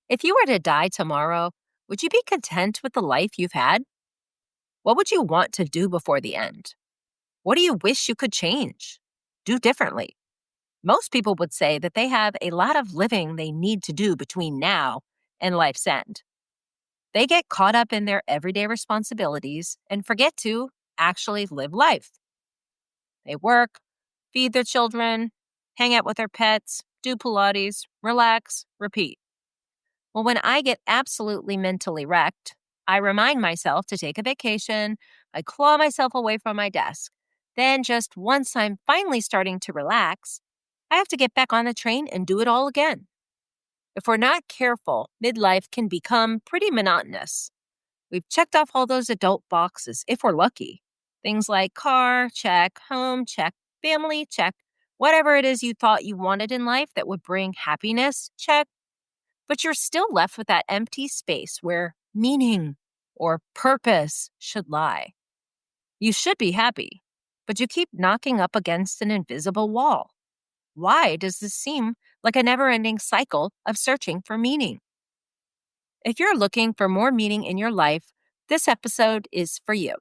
If you were to die tomorrow, would you be content with the life you've had? What would you want to do before the end? What do you wish you could change, do differently? Most people would say that they have a lot of living they need to do between now and life's end. They get caught up in their everyday responsibilities and forget to actually live life. They work, feed their children, hang out with their pets, do Pilates, relax, repeat. Well, when I get absolutely mentally wrecked, I remind myself to take a vacation. I claw myself away from my desk. Then, just once I'm finally starting to relax, I have to get back on the train and do it all again. If we're not careful, midlife can become pretty monotonous. We've checked off all those adult boxes if we're lucky. Things like car, check, home, check, family, check, whatever it is you thought you wanted in life that would bring happiness, check. But you're still left with that empty space where meaning or purpose should lie. You should be happy, but you keep knocking up against an invisible wall. Why does this seem like a never-ending cycle of searching for meaning? If you're looking for more meaning in your life, this episode is for you.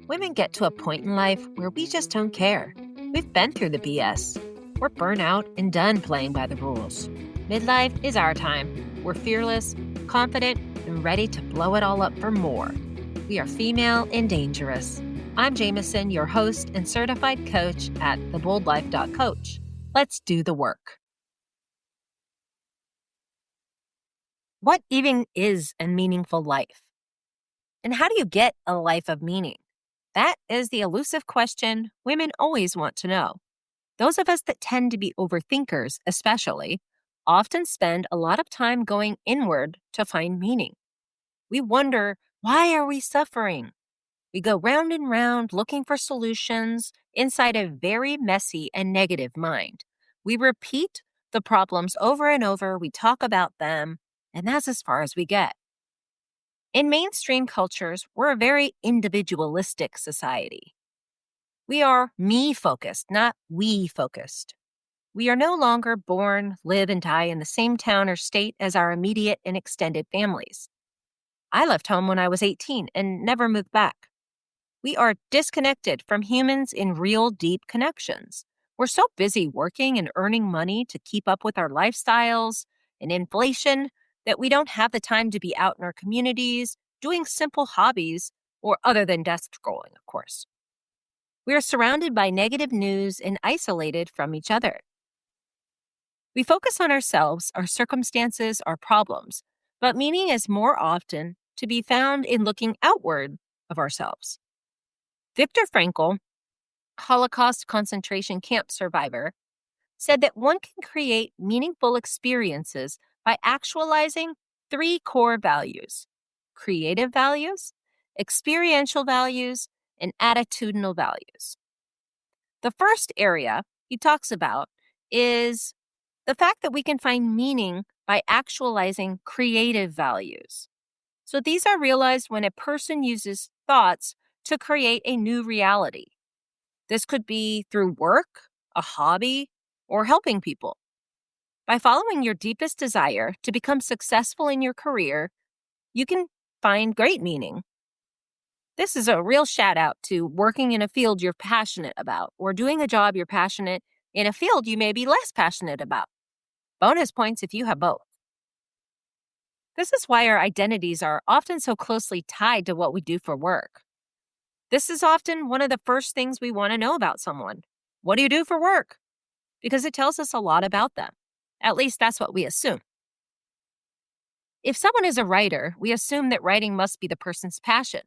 Women get to a point in life where we just don't care. We've been through the BS. We're burnt out and done playing by the rules. Midlife is our time. We're fearless, confident, and ready to blow it all up for more. We are female and dangerous. I'm Jamesyn, your host and certified coach at theboldlife.coach. Let's do the work. What even is a meaningful life? And how do you get a life of meaning? That is the elusive question women always want to know. Those of us that tend to be overthinkers, especially, often spend a lot of time going inward to find meaning. We wonder, why are we suffering? We go round and round looking for solutions inside a very messy and negative mind. We repeat the problems over and over, we talk about them, and that's as far as we get. In mainstream cultures, we're a very individualistic society. We are me-focused, not we-focused. We are no longer born, live, and die in the same town or state as our immediate and extended families. I left home when I was 18 and never moved back. We are disconnected from humans in real, deep connections. We're so busy working and earning money to keep up with our lifestyles and inflation that we don't have the time to be out in our communities, doing simple hobbies, or other than desk scrolling, of course. We are surrounded by negative news and isolated from each other. We focus on ourselves, our circumstances, our problems, but meaning is more often to be found in looking outward of ourselves. Viktor Frankl, Holocaust concentration camp survivor, said that one can create meaningful experiences by actualizing 3 core values: creative values, experiential values, and attitudinal values. The first area he talks about is the fact that we can find meaning by actualizing creative values. So these are realized when a person uses thoughts to create a new reality. This could be through work, a hobby, or helping people. By following your deepest desire to become successful in your career, you can find great meaning. This is a real shout out to working in a field you're passionate about or doing a job you're passionate in a field you may be less passionate about. Bonus points if you have both. This is why our identities are often so closely tied to what we do for work. This is often one of the first things we want to know about someone. What do you do for work? Because it tells us a lot about them. At least that's what we assume. If someone is a writer, we assume that writing must be the person's passion,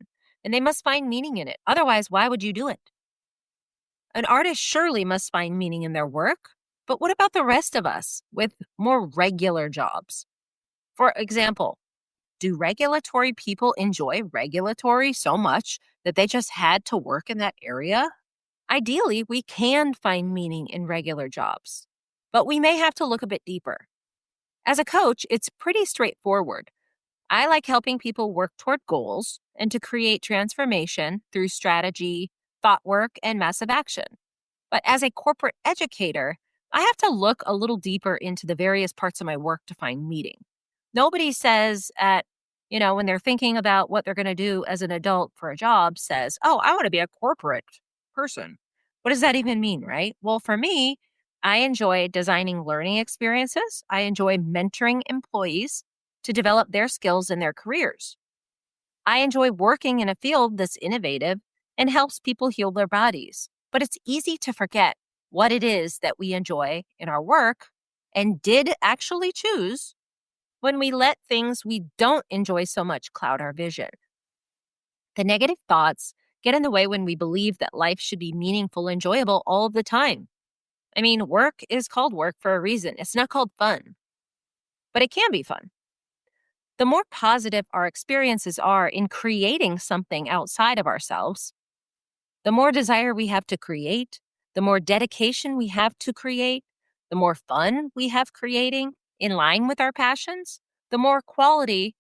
and they must find meaning in it. Otherwise, why would you do it? An artist surely must find meaning in their work, but what about the rest of us with more regular jobs? For example, do regulatory people enjoy regulatory so much that they just had to work in that area? Ideally, we can find meaning in regular jobs, but we may have to look a bit deeper. As a coach, it's pretty straightforward. I like helping people work toward goals and to create transformation through strategy, thought work, and massive action. But as a corporate educator, I have to look a little deeper into the various parts of my work to find meaning. Nobody says when they're thinking about what they're going to do as an adult for a job, says, "Oh, I want to be a corporate person." What does that even mean, right? Well, for me, I enjoy designing learning experiences. I enjoy mentoring employees to develop their skills in their careers. I enjoy working in a field that's innovative and helps people heal their bodies. But it's easy to forget what it is that we enjoy in our work and did actually choose when we let things we don't enjoy so much cloud our vision. The negative thoughts get in the way when we believe that life should be meaningful, enjoyable all the time. I mean, work is called work for a reason. It's not called fun, but it can be fun. The more positive our experiences are in creating something outside of ourselves, the more desire we have to create, the more dedication we have to create, the more fun we have creating in line with our passions, the more quality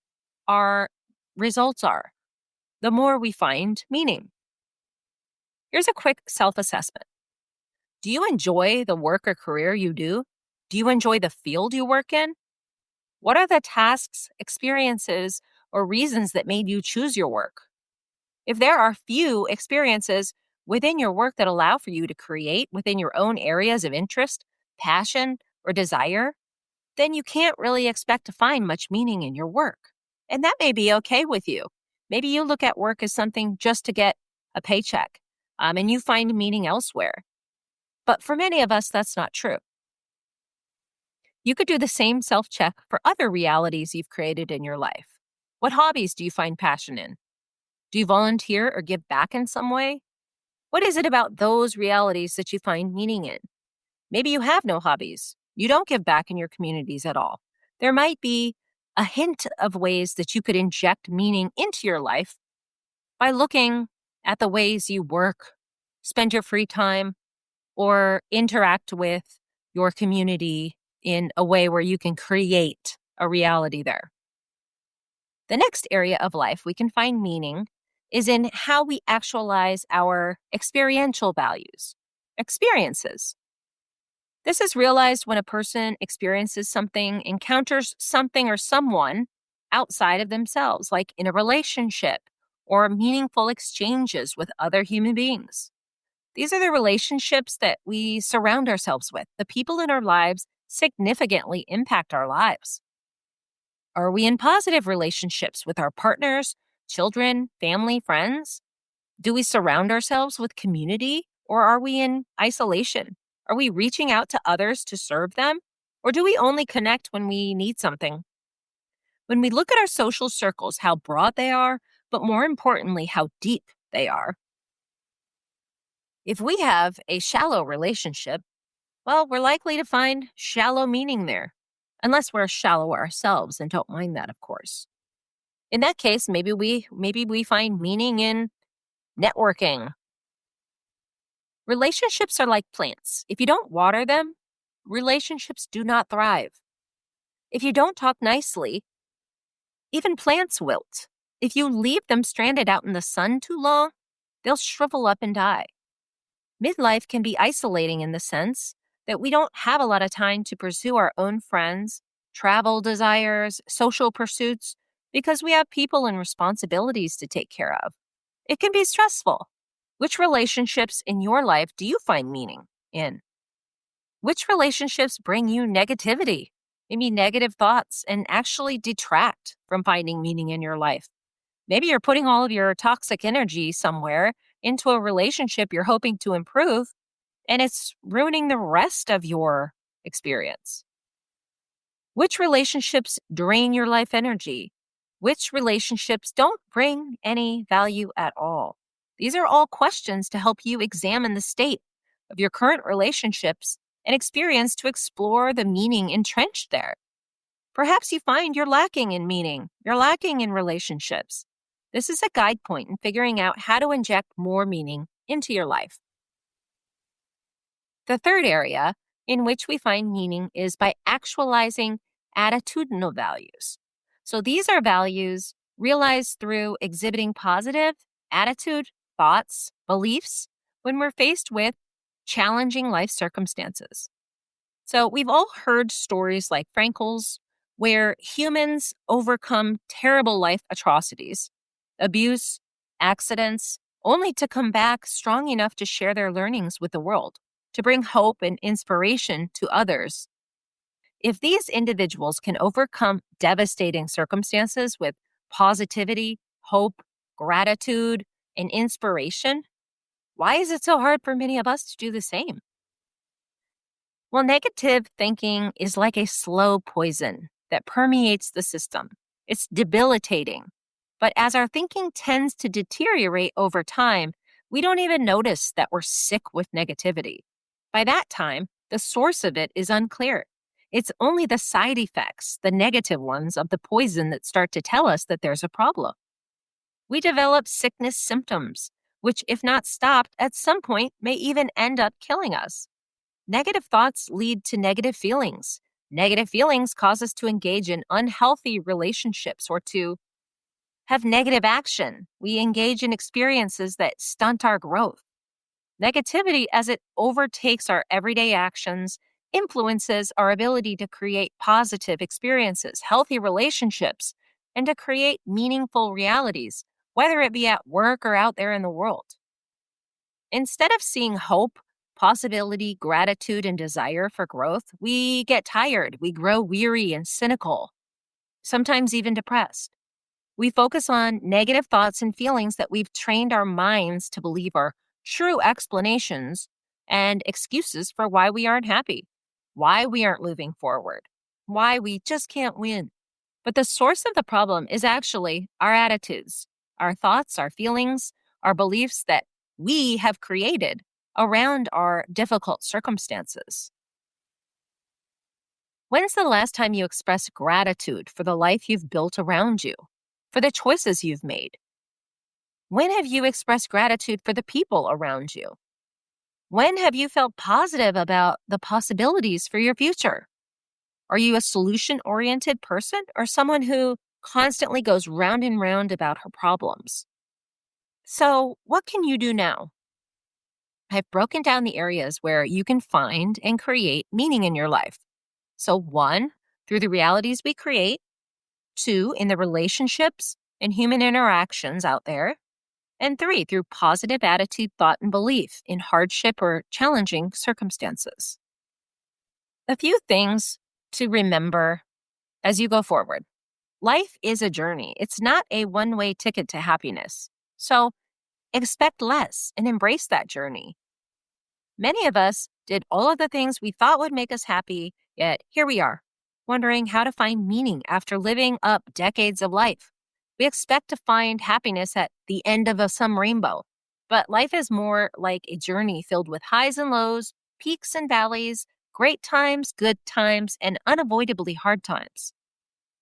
our results are, the more we find meaning. Here's a quick self-assessment. Do you enjoy the work or career you do? Do you enjoy the field you work in? What are the tasks, experiences, or reasons that made you choose your work? If there are few experiences within your work that allow for you to create within your own areas of interest, passion, or desire, then you can't really expect to find much meaning in your work. And that may be okay with you. Maybe you look at work as something just to get a paycheck, and you find meaning elsewhere. But for many of us, that's not true. You could do the same self-check for other realities you've created in your life. What hobbies do you find passion in? Do you volunteer or give back in some way? What is it about those realities that you find meaning in? Maybe you have no hobbies. You don't give back in your communities at all. There might be a hint of ways that you could inject meaning into your life by looking at the ways you work, spend your free time, or interact with your community in a way where you can create a reality there. The next area of life we can find meaning is in how we actualize our experiential values, experiences. This is realized when a person experiences something, encounters something or someone outside of themselves, like in a relationship or meaningful exchanges with other human beings. These are the relationships that we surround ourselves with. The people in our lives significantly impact our lives. Are we in positive relationships with our partners, children, family, friends? Do we surround ourselves with community, or are we in isolation? Are we reaching out to others to serve them, or do we only connect when we need something? When we look at our social circles, how broad they are, but more importantly, how deep they are. If we have a shallow relationship, well, we're likely to find shallow meaning there, unless we're shallow ourselves and don't mind that, of course. In that case, maybe we find meaning in networking. Relationships are like plants. If you don't water them, relationships do not thrive. If you don't talk nicely, even plants wilt. If you leave them stranded out in the sun too long, they'll shrivel up and die. Midlife can be isolating in the sense that we don't have a lot of time to pursue our own friends, travel desires, social pursuits, because we have people and responsibilities to take care of. It can be stressful. Which relationships in your life do you find meaning in? Which relationships bring you negativity, maybe negative thoughts, and actually detract from finding meaning in your life? Maybe you're putting all of your toxic energy somewhere into a relationship you're hoping to improve, and it's ruining the rest of your experience. Which relationships drain your life energy? Which relationships don't bring any value at all? These are all questions to help you examine the state of your current relationships and experience to explore the meaning entrenched there. Perhaps you find you're lacking in meaning, you're lacking in relationships. This is a guide point in figuring out how to inject more meaning into your life. The third area in which we find meaning is by actualizing attitudinal values. So these are values realized through exhibiting positive attitude, thoughts, beliefs when we're faced with challenging life circumstances. So we've all heard stories like Frankel's, where humans overcome terrible life atrocities, abuse, accidents, only to come back strong enough to share their learnings with the world, to bring hope and inspiration to others. If these individuals can overcome devastating circumstances with positivity, hope, gratitude, and inspiration, why is it so hard for many of us to do the same? Well, negative thinking is like a slow poison that permeates the system. It's debilitating. But as our thinking tends to deteriorate over time, we don't even notice that we're sick with negativity. By that time, the source of it is unclear. It's only the side effects, the negative ones of the poison, that start to tell us that there's a problem. We develop sickness symptoms, which, if not stopped, at some point may even end up killing us. Negative thoughts lead to negative feelings. Negative feelings cause us to engage in unhealthy relationships or to have negative action. We engage in experiences that stunt our growth. Negativity, as it overtakes our everyday actions, influences our ability to create positive experiences, healthy relationships, and to create meaningful realities, whether it be at work or out there in the world. Instead of seeing hope, possibility, gratitude, and desire for growth, we get tired, we grow weary and cynical, sometimes even depressed. We focus on negative thoughts and feelings that we've trained our minds to believe are true explanations and excuses for why we aren't happy, why we aren't moving forward, why we just can't win. But the source of the problem is actually our attitudes, our thoughts, our feelings, our beliefs that we have created around our difficult circumstances. When's the last time you expressed gratitude for the life you've built around you, for the choices you've made? When have you expressed gratitude for the people around you? When have you felt positive about the possibilities for your future? Are you a solution-oriented person or someone who constantly goes round and round about her problems? So, what can you do now? I've broken down the areas where you can find and create meaning in your life. So, 1, through the realities we create. 2, in the relationships and human interactions out there. And 3, through positive attitude, thought, and belief in hardship or challenging circumstances. A few things to remember as you go forward. Life is a journey. It's not a one-way ticket to happiness. So expect less and embrace that journey. Many of us did all of the things we thought would make us happy, yet here we are, wondering how to find meaning after living up decades of life. We expect to find happiness at the end of some rainbow, but life is more like a journey filled with highs and lows, peaks and valleys, great times, good times, and unavoidably hard times.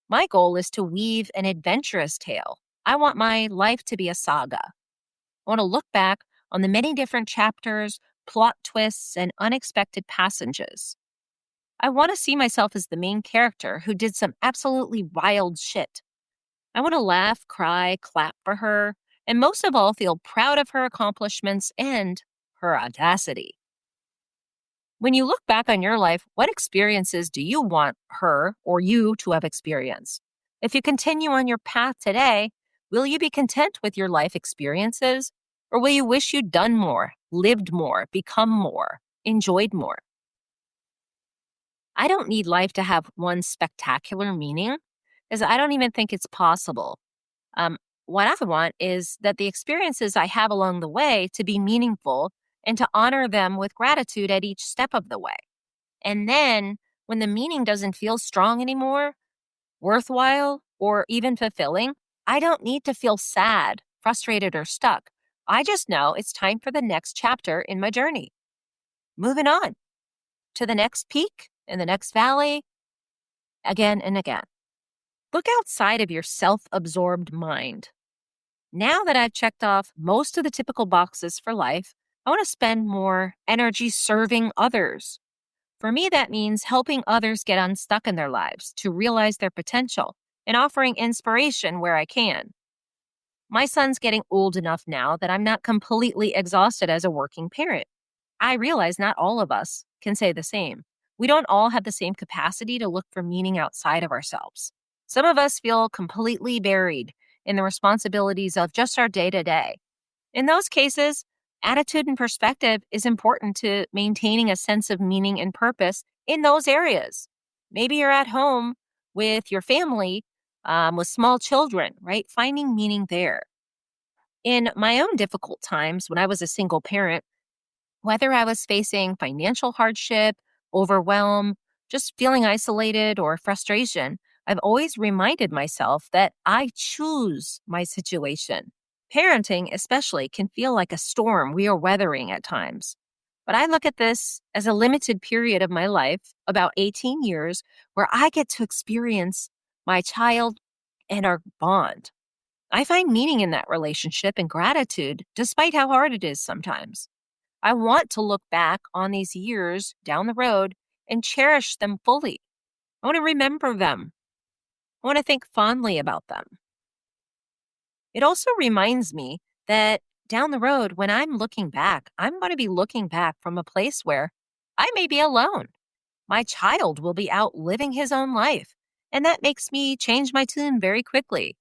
My goal is to weave an adventurous tale. I want my life to be a saga. I want to look back on the many different chapters, plot twists, and unexpected passages. I want to see myself as the main character who did some absolutely wild shit. I want to laugh, cry, clap for her, and most of all, feel proud of her accomplishments and her audacity. When you look back on your life, what experiences do you want her or you to have experienced? If you continue on your path today, will you be content with your life experiences? Or will you wish you'd done more, lived more, become more, enjoyed more? I don't need life to have one spectacular meaning, as I don't even think it's possible. What I want is that the experiences I have along the way to be meaningful and to honor them with gratitude at each step of the way. And then when the meaning doesn't feel strong anymore, worthwhile, or even fulfilling, I don't need to feel sad, frustrated, or stuck. I just know it's time for the next chapter in my journey. Moving on to the next peak and the next valley, again and again. Look outside of your self-absorbed mind. Now that I've checked off most of the typical boxes for life, I want to spend more energy serving others. For me, that means helping others get unstuck in their lives, to realize their potential, and offering inspiration where I can. My son's getting old enough now that I'm not completely exhausted as a working parent. I realize not all of us can say the same, We don't all have the same capacity to look for meaning outside of ourselves. Some of us feel completely buried in the responsibilities of just our day to day. In those cases, attitude and perspective is important to maintaining a sense of meaning and purpose in those areas. Maybe you're at home with your family, with small children, right? Finding meaning there. In my own difficult times when I was a single parent, whether I was facing financial hardship, overwhelm, just feeling isolated or frustration, I've always reminded myself that I choose my situation. Parenting, especially, can feel like a storm we are weathering at times. But I look at this as a limited period of my life, about 18 years, where I get to experience my child and our bond. I find meaning in that relationship and gratitude, despite how hard it is sometimes. I want to look back on these years down the road and cherish them fully. I want to remember them. I want to think fondly about them. It also reminds me that down the road, when I'm looking back, I'm going to be looking back from a place where I may be alone. My child will be out living his own life, and that makes me change my tune very quickly.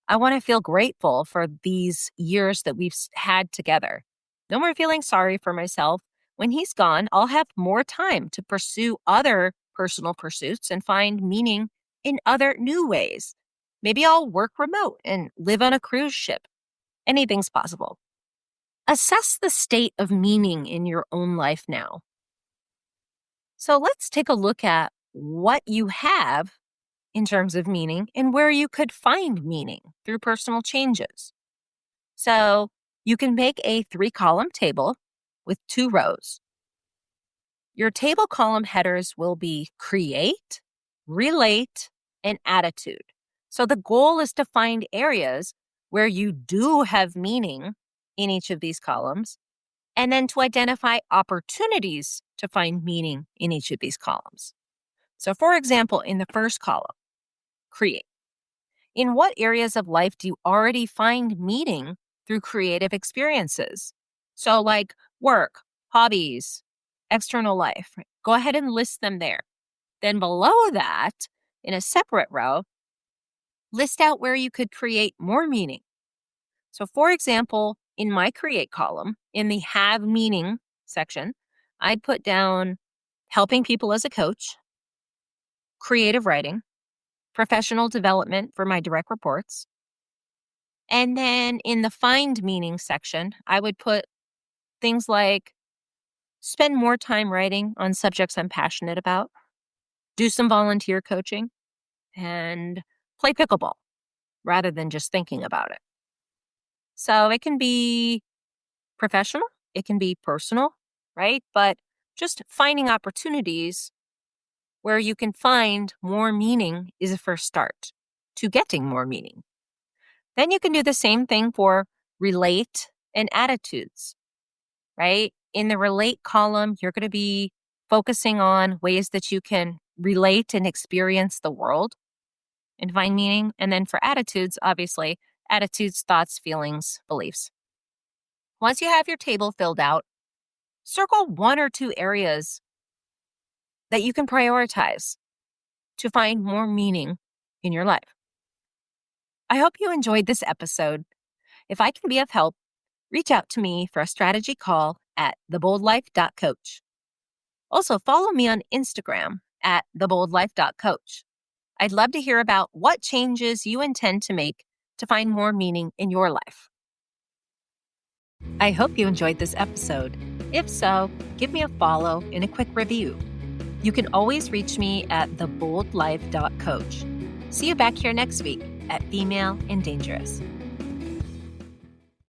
I want to feel grateful for these years that we've had together. No more feeling sorry for myself. When he's gone, I'll have more time to pursue other personal pursuits and find meaning in other new ways. Maybe I'll work remote and live on a cruise ship. Anything's possible. Assess the state of meaning in your own life now. So let's take a look at what you have in terms of meaning and where you could find meaning through personal changes. So you can make a 3-column table with 2 rows. Your table column headers will be create, relate, and attitude. So the goal is to find areas where you do have meaning in each of these columns, and then to identify opportunities to find meaning in each of these columns. So for example, in the first column, create. In what areas of life do you already find meaning through creative experiences? So like work, hobbies, external life. Right? Go ahead and list them there. Then below that, in a separate row, list out where you could create more meaning. So for example, in my create column, in the have meaning section, I'd put down helping people as a coach, creative writing, professional development for my direct reports. And then in the find meaning section, I would put things like spend more time writing on subjects I'm passionate about, do some volunteer coaching, and play pickleball rather than just thinking about it. So it can be professional, it can be personal, right? But just finding opportunities where you can find more meaning is a first start to getting more meaning. Then you can do the same thing for relate and attitudes, right? In the relate column, you're going to be focusing on ways that you can relate and experience the world and find meaning. And then for attitudes, obviously, attitudes, thoughts, feelings, beliefs. Once you have your table filled out, circle 1 or 2 areas that you can prioritize to find more meaning in your life. I hope you enjoyed this episode. If I can be of help, reach out to me for a strategy call at theboldlife.coach. Also, follow me on Instagram at theboldlife.coach. I'd love to hear about what changes you intend to make to find more meaning in your life. I hope you enjoyed this episode. If so, give me a follow and a quick review. You can always reach me at theboldlife.coach. See you back here next week at Female and Dangerous.